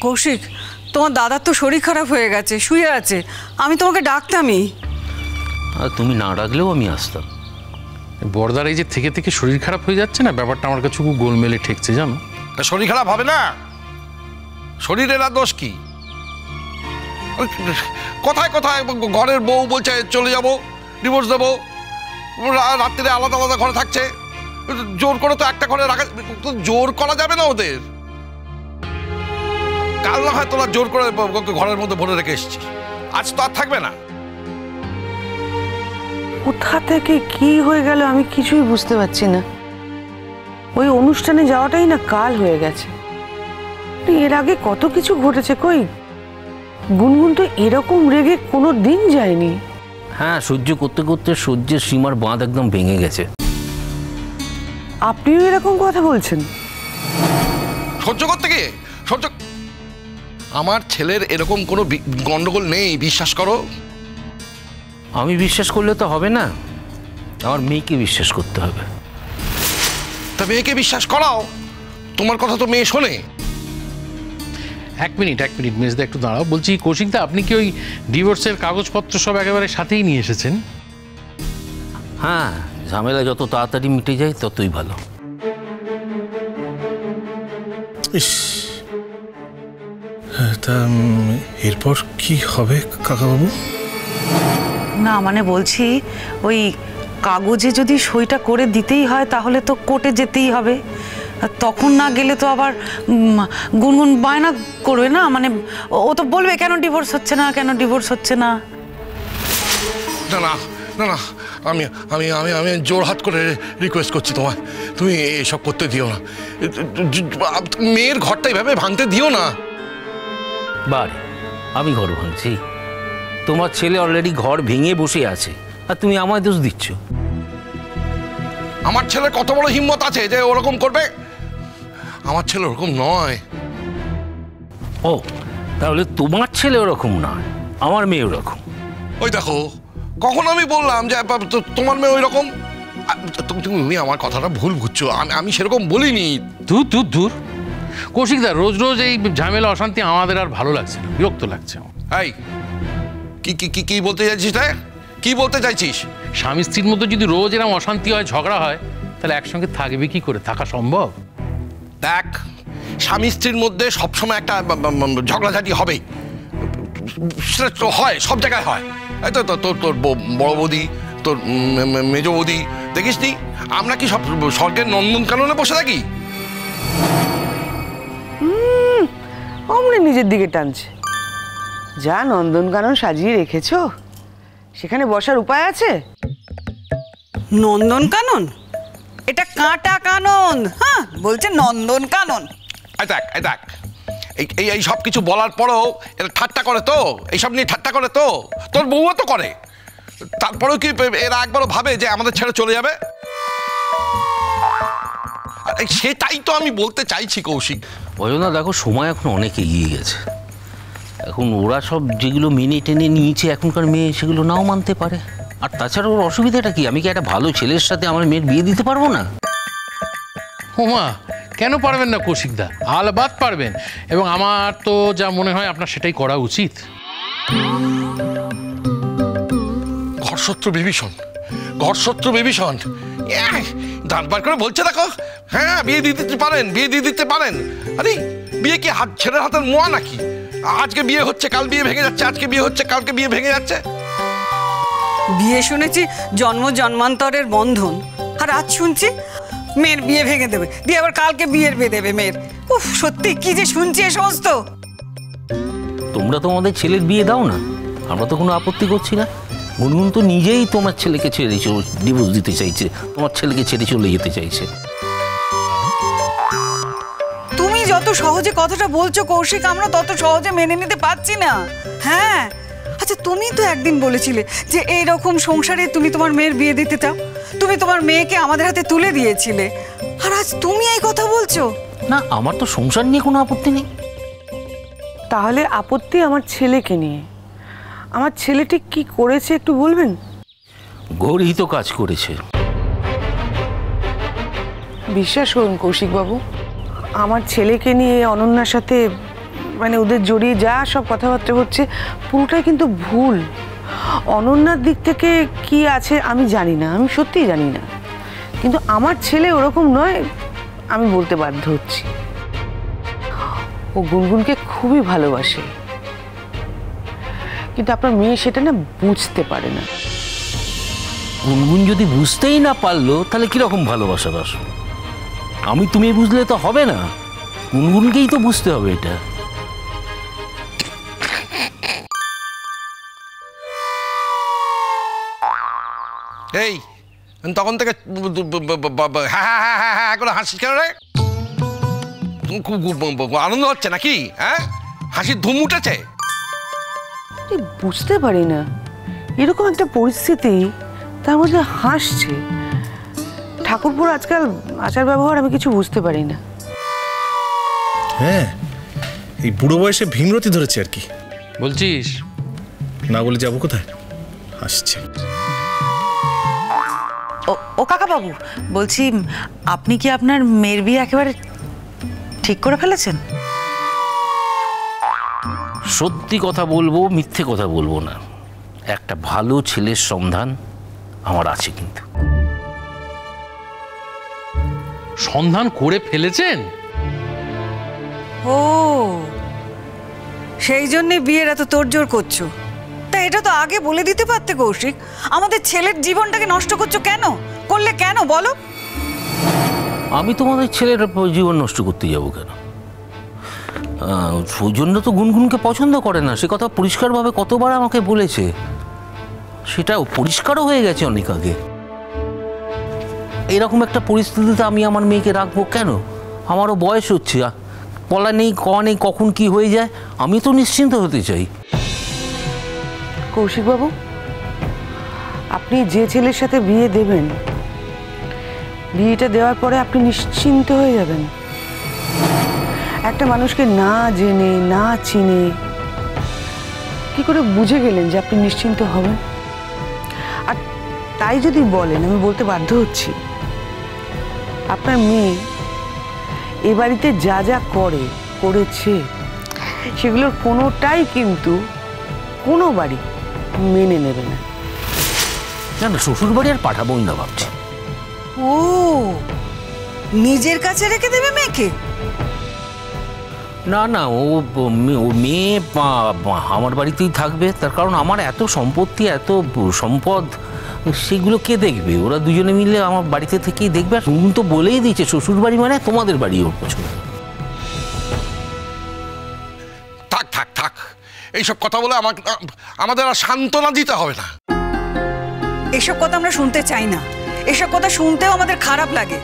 কৌশিক, তোমার দাদার তো শরীর খারাপ হয়ে গেছে, শুয়ে আছে, আমি তোমাকে ডাকতামই। আর তুমি না ডাকলেও আমি আসতাম। বড়দার এই যে থেকে থেকে শরীর খারাপ হয়ে যাচ্ছে না, ব্যাপারটা আমার কাছে খুব গোলমেলে ঠেকছে জানো। শরীর খারাপ হবে না? শরীরের আর দোষ কি? কোথায় কোথায় ঘরের বউ বলছে চলে যাব, ডিভোর্স দেবো, রাত্রিরে আলাদা আলাদা ঘরে থাকছে। জোর করে তো একটা ঘরে রাখা, জোর করা যাবে না ওদের। কাল না হয় তোরা জোর করে ঘরের মধ্যে ভরে রেখে এসেছিস, আজ তো আর থাকবে না। কোথা থেকে কি হয়ে গেল আমি কিছুই বুঝতে পারছি না। ওই অনুষ্ঠানে যাওয়াটাই না কাল হয়ে গেছে। এর আগে কত কিছু ঘটেছে, কই গুনগুন তো এরকম রেগে কোনো দিন যায়নি। হ্যাঁ, সহ্য করতে করতে সহ্যের সীমার বাঁধ একদম ভেঙে গেছে। আপনিও এরকম কথা বলছেন? সহ্য করতে গিয়ে সহ্য, আমার ছেলের এরকম কোনো গন্ডগোল নেই, বিশ্বাস করো। আমি বিশ্বাস করলে তো হবে না, আমার মেয়েকে বিশ্বাস করতে হবে। তা মেয়েকে বিশ্বাস করাও, তোমার কথা তো মেয়ে শোনে। এক মিনিট মেজদা, একটু দাঁড়াও। বলছি কৌশিকদা, আপনি কি ওই ডিভোর্সের কাগজপত্র সব একেবারে সাথেই নিয়ে এসেছেন? হ্যাঁ, ঝামেলা যত তাড়াতাড়ি মিটে যায় ততই ভালো। তা এরপর কি হবে কাকাবাবু? না মানে বলছি, ওই কাগজে যদি সইটা করে দিতেই হয় তাহলে তো কোর্টে যেতেই হবে। তখন না গেলে তো আবার গুনগুন বায়না করবে না, মানে ও তো বলবে কেন ডিভোর্স হচ্ছে না, কেন ডিভোর্স হচ্ছে না। না না না না, আমি আমি আমি আমি জোর হাত করে রিকোয়েস্ট করছি তোমায়, তুমি এসব করতে দিও না। মেয়ের ঘরটা এইভাবে ভাঙতে দিও না। বারে আমি ঘর ভাঙছি? তোমার ছেলে অলরেডি ঘর ভেঙে বসে আছে, আর তুমি আমায় দোষ দিচ্ছ। আমার ছেলে কত বড় হিম্মত আছে যে ওরকম করবে? আমার ছেলে ওরকম নয়। ও, তাহলে তোমার ছেলে ওরকম নয়, আমার মেয়ে ওরকম। ওই দেখো, কখন আমি বললাম যে তোমার মেয়ে ওই রকম? তুমি আমার কথাটা ভুল বুঝছো, আমি সেরকম বলিনি। দূর দূর দূর কৌশিকদা, রোজ রোজ এই ঝামেলা অশান্তি আমাদের আর ভালো লাগছে না, বিরক্ত লাগছে আমার। এই কি কি কি কি বলতে চাইছিস? কি বলতে চাইছিস? স্বামী স্ত্রীর মধ্যে যদি রোজ এরকম অশান্তি হয়, ঝগড়া হয়, তাহলে একসঙ্গে থাকবে কি করে? থাকা সম্ভব? দেখ, স্বামী স্ত্রীর মধ্যে সবসময় একটা ঝগড়াঝাটি হবেই, সেটা তো হয়, সব জায়গায় হয়। এই তো তোর বড় বৌদি, তোর মেজ বৌদি, দেখিস নি আমরা কি সব স্বর্গের নন্দনকাননে বসে থাকি? অমনি নিজের দিকে টানছে। যা নন্দনকানন সাজিয়ে রেখেছো, সেখানে বসার উপায় আছে? নন্দনকানন? এটা কাঁটা কানন। হ্যাঁ, বলছে নন্দনকানন। দেখ, এই সব কিছু বলার পরেও এটা ঠাট্টা করে তো, এইসব নিয়ে ঠাট্টা করে তো, তোর বউও তো করে। তারপরেও কি এরা একবারও ভাবে যে আমাদের ছেড়ে চলে যাবে? সেটাই তো আমি বলতে চাইছি কৌশিক। অজনা, দেখো সময় এখন অনেক এগিয়ে গেছে। এখন ওরা সব যেগুলো মেনে টেনে নিয়েছে, এখনকার মেয়ে সেগুলো নাও মানতে পারে। আর তাছাড়া ওর অসুবিধাটা কি? আমি কি একটা ভালো ছেলের সাথে আমার মেয়ের বিয়ে দিতে পারবো না? ওমা, কেন পারবেন না কৌশিকদা? আলবাত পারবেন, এবং আমার তো যা মনে হয় আপনার সেটাই করা উচিত। ঘরশত্রু বিভীষণ দাঁত বার করে বলছে, দেখো হ্যাঁ বিয়ে দিয়ে দিতে পারেন। আরে বিয়ে কি ছেলের হাতের মোয়া নাকি? আজকে বিয়ে হচ্ছে, কাল বিয়ে ভেঙে যাচ্ছে, আজকে বিয়ে হচ্ছে, কালকে বিয়ে ভেঙে যাচ্ছে। বিয়ে শুনেছি জন্ম জন্মান্তরের বন্ধন, আর আজ শুনছি মেয়ের বিয়ে ভেঙে দেবে, দিয়ে আবার কালকে বিয়ের বিয়ে দেবে মেয়ের। উফ, সত্যি কি যে শুনছি এ সমস্ত। তোমরা তো আমাদের ছেলের বিয়ে দাও না, আমরা তো কোনো আপত্তি করছি না। গুনগুন তো নিজেই তোমার ছেলেকে ছেড়ে ডিভোর্স দিতে চাইছে, তোমার ছেলেকে ছেড়ে চলে যেতে চাইছে। তুমি যত সহজে কথাটা বলছো কৌশিক, আমরা তত সহজে মেনে নিতে পারছি না। হ্যাঁ, আচ্ছা তুমি তো একদিন বলেছিলে যে এইরকম সংসারে তুমি তোমার মেয়ের বিয়ে দিতে চাও, তুমি তোমার মেয়েকে আমাদের হাতে তুলে দিয়েছিলে, আর আজ তুমি এই কথা বলছো? না, আমার তো সংসার নিয়ে কোনো আপত্তি নেই। তাহলে আপত্তি আমার ছেলেকে নিয়ে। আমার ছেলেটি কি করেছে একটু বলবেন? গরিত কাজ করেছে। বিশ্বাস করুন কৌশিকবাবু, আমার ছেলেকে নিয়ে অনন্যার সাথে মানে ওদের জড়িয়ে যা সব কথাবার্তা হচ্ছে পুরোটাই কিন্তু ভুল। অনন্যার দিক থেকে কি আছে আমি জানি না, আমি সত্যিই জানি না, কিন্তু আমার ছেলে ওরকম নয় আমি বলতে বাধ্য হচ্ছি। ও গুনগুনকে খুবই ভালোবাসে, কিন্তু আপনার মেয়ে সেটা না বুঝতে পারে না। গুনগুন যদি বুঝতেই না পারলো তাহলে কিরকম ভালোবাসা বাসো? আমি তুমি বুঝলে তো হবে না, গুনগুনকেই তো বুঝতে হবে এটা। এই তখন থেকে হ্যাঁ হ্যাঁ হ্যাঁ হ্যাঁ হ্যাঁ করে হাসিস কেন রে? খুব আনন্দ হচ্ছে নাকি? হ্যাঁ, হাসির ধুম উঠেছে। বুঝতে পারি না, এরকম একটা পরিস্থিতি তার মধ্যে হাসছে। ঠাকুরপুর আজকাল আচার ব্যবহার আমি কিছু বুঝতে পারি না। হ্যাঁ, এই বুড়ো বয়সে ভীমরতি ধরেছে আর কি। বলছিস? না বলে যাবো কোথায়? হাসছে। ও কাকা বাবু, বলছি আপনি কি আপনার মেয়ের বিয়ে একেবারে ঠিক করে ফেলেছেন? সত্যি কথা বলবো, মিথ্যে কথা বলবো না, একটা ভালো ছেলের সন্ধান আমার আছে। কিন্তু সন্ধান করে ফেলেছেন? ও, সেই জন্যে বিয়ের এত তোড়জোড় করছো? তা এটা তো আগে বলে দিতে পারতে কৌশিক। আমাদের ছেলের জীবনটাকে নষ্ট করছো কেন? করলে কেন বলো? আমি তোমাদের ছেলের জীবন নষ্ট করতে যাবো কেন? ওই জন্য তো গুনগুনকে পছন্দ করে না, সে কথা পরিষ্কারভাবে কতবার আমাকে বলেছে। সেটাও পরিষ্কারও হয়ে গেছে অনেক আগে। এরকম একটা পরিস্থিতিতে আমি আমার মেয়েকে রাখবো কেন? আমারও বয়স হচ্ছে, বলা নেই কওয়া নেই কখন কি হয়ে যায়। আমি তো নিশ্চিন্ত হতে চাই। কৌশিক বাবু, আপনি যে ছেলের সাথে বিয়ে দেবেন, বিয়েটা দেওয়ার পরে আপনি নিশ্চিন্ত হয়ে যাবেন। একটা মানুষকে না জেনে না চিনে কি করে বুঝে গেলেন যে আপনি নিশ্চিন্ত হবেন? আর তাই যদি বলেন, আমি বলতে বাধ্য হচ্ছি, আপনার মেয়ে এ বাড়িতে যা যা করেছে সেগুলোর কোনোটাই কিন্তু কোনো বাড়ি মেনে নেবে না। না, শ্বশুর বাড়ি আর পাঠাবোই না ভাবছি। ও, নিজের কাছে রেখে দেবে মেয়েকে? না না, ও মেয়ে আমার বাড়িতেই থাকবে। তার কারণ আমার এত সম্পত্তি, এত সম্পদ, সেগুলো কে দেখবে? ওরা দুজনে মিলে আমার বাড়িতে থেকেই দেখবে। আর তুমি তো বলেই দিয়েছে শ্বশুর বাড়ি মানে তোমাদের বাড়ি ওর পছন্দ। থাক থাক থাক, এইসব কথা বলে আমাদের আর সান্ত্বনা দিতে হবে না। এসব কথা আমরা শুনতে চাই না। এসব কথা শুনতেও আমাদের খারাপ লাগে।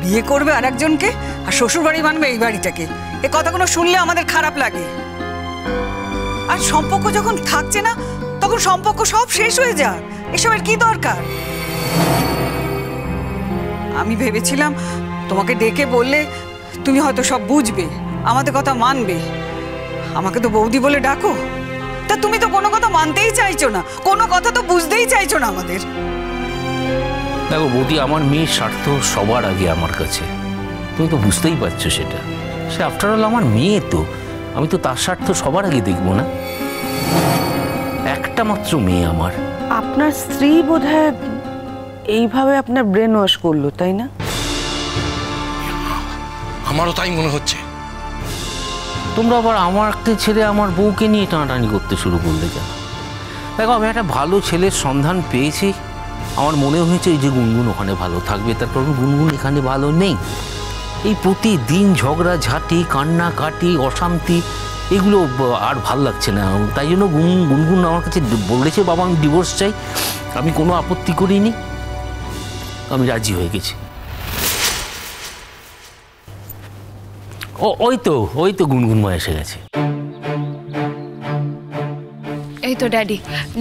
বিয়ে করবে আর একজনকে, আর শ্বশুর বাড়ি মানবে এই বাড়িটাকে। এ কথাগুলো শুনলে আমাদের খারাপ লাগে। আর সম্পর্ক যখন থাকছে না, তখন সম্পর্ক সব শেষ হয়ে যায়। এসবের কি দরকার? আমি ভেবেছিলাম তোমাকে ডেকে বললে তুমি হয়তো সব বুঝবে, আমাদের কথা মানবে। আমাকে তো বৌদি বলে ডাকো, তা তুমি তো কোনো কথা মানতেই চাইছো না, কোনো কথা তো বুঝতেই চাইছো না আমাদের। দেখো বৌদি, আমার মেয়ের স্বার্থ সবার আগে আমার কাছে, তুমি তো বুঝতেই পারছো সেটা। সে আফটার অল আমার মেয়ে, তো আমি তো তার স্বার্থ সবার আগে দেখবো না? একটা মাত্র মেয়ে আমার। আপনার স্ত্রী বোধহয় এইভাবে আপনার ব্রেন ওয়াশ করলো, তাই না? আমারও তাই মনে হচ্ছে। তোমরা আবার আমাকে ছেড়ে আমার বউকে নিয়ে টানাটানি করতে শুরু করলে কেন? দেখো, আমি একটা ভালো ছেলের সন্ধান পেয়েছি। আমার মনে হয়েছে যে গুনগুন ওখানে ভালো থাকবে, তার কারণ গুনগুন এখানে ভালো নেই। এই প্রতিদিন ঝগড়া ঝাঁটি, কান্নাকাটি, অশান্তি, এগুলো আর ভাল লাগছে না। তাই জন্য গুনগুন আমার কাছে বলেছে, বাবা আমি ডিভোর্স চাই। আমি কোনো আপত্তি করিনি, আমি রাজি হয়ে গেছি। ওই তো গুনগুন মা এসে গেছে। এই তো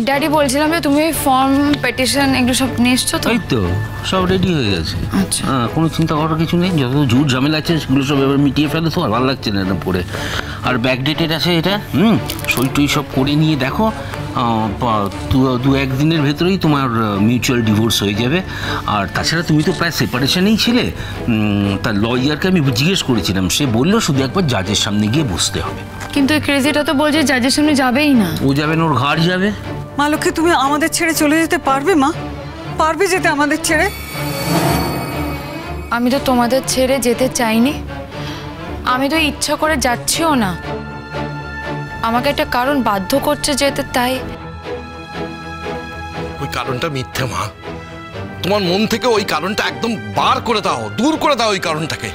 ড্যাডি বলছিলাম যে তুমি ফর্ম, পেটিশন এগুলো সব নিয়ে এসছো তো? এই তো সব রেডি হয়ে গেছে। আচ্ছা, হ্যাঁ, কোনো চিন্তা করার কিছু নেই। যত ঝুট ঝামেলা আছে সেগুলো সব এবার মিটিয়ে ফেলে। তো আর ভালো লাগছে না এটা পড়ে। আর ব্যাকডেটেড আছে এটা। সই টই সব করে নিয়ে দেখো, দু একদিনের ভেতরেই তোমার মিউচুয়াল ডিভোর্স হয়ে যাবে। আর তাছাড়া তুমি তো প্রায় সেপারেশনেই ছিলে। তার লয়ারকে আমি জিজ্ঞেস করেছিলাম, সে বললো শুধু একবার জাজের সামনে গিয়ে বসতে হবে। কিন্তু এই ক্রেজিটা তো বলছে জাজের সামনে যাবেই না। ও যাবে না, ওর ঘাড় যাবে। মা লক্ষ্মী, তুমি আমাদের ছেড়ে চলে যেতে পারবে মা? পারবে যেতে আমাদের ছেড়ে? আমি তো তোমাদের ছেড়ে যেতে চাইনি, আমি তো ইচ্ছা করে যাচ্ছিও না। আমাকে একটা কারণ বাধ্য করছে যেতে, তাই। ওই কারণটা মিথ্যে মা, তোমার মন থেকে ওই কারণটা একদম বার করে দাও, দূর করে দাও ওই কারণটাকে।